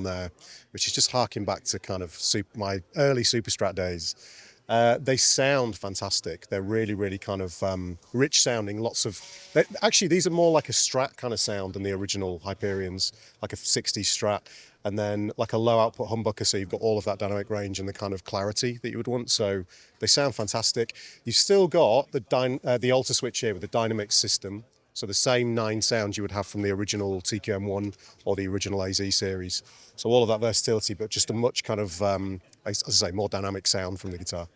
on there, which is just harking back to kind of my early Super Strat days. They sound fantastic. They're really, really kind of rich sounding. Actually, these are more like a Strat kind of sound than the original Hyperions, like a 60s Strat, and then like a low output humbucker. So you've got all of that dynamic range and the kind of clarity that you would want. So they sound fantastic. You've still got the alter switch here with the Dynamics system. So the same 9 sounds you would have from the original TQM1 or the original AZ series. So all of that versatility, but just a much kind of, as I say, more dynamic sound from the guitar.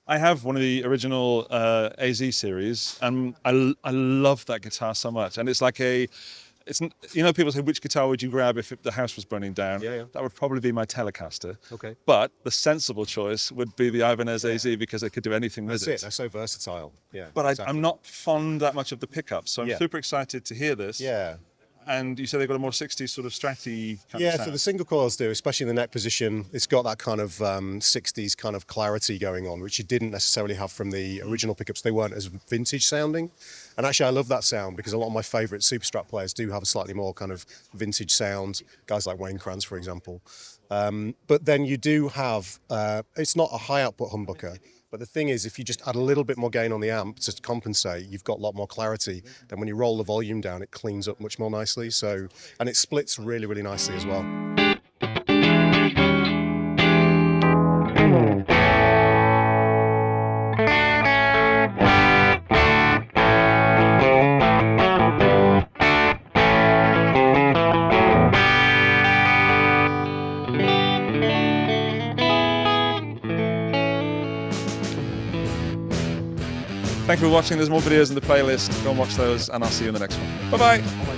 I have one of the original AZ series, and I love that guitar so much. And it's like people say, which guitar would you grab if the house was burning down? Yeah. That would probably be my Telecaster. Okay. But the sensible choice would be the Ibanez AZ because it could do anything with it. That's it. They're so versatile. Yeah. But exactly. I'm not fond that much of the pickups, so I'm super excited to hear this. Yeah. And you said they've got a more 60s sort of stratty kind of sound. So the single coils do, especially in the neck position. It's got that kind of 60s kind of clarity going on, which you didn't necessarily have from the original pickups. They weren't as vintage sounding. And actually, I love that sound because a lot of my favourite Super Strat players do have a slightly more kind of vintage sound, guys like 𝗬𝗏𝗪𝗏, for example. But then you do have, it's not a high output humbucker, but the thing is, if you just add a little bit more gain on the amp to compensate, you've got a lot more clarity. Then when you roll the volume down, it cleans up much more nicely. So, and it splits really, really nicely as well. Thank you for watching. There's more videos in the playlist. Go and watch those, and I'll see you in the next one. Bye-bye.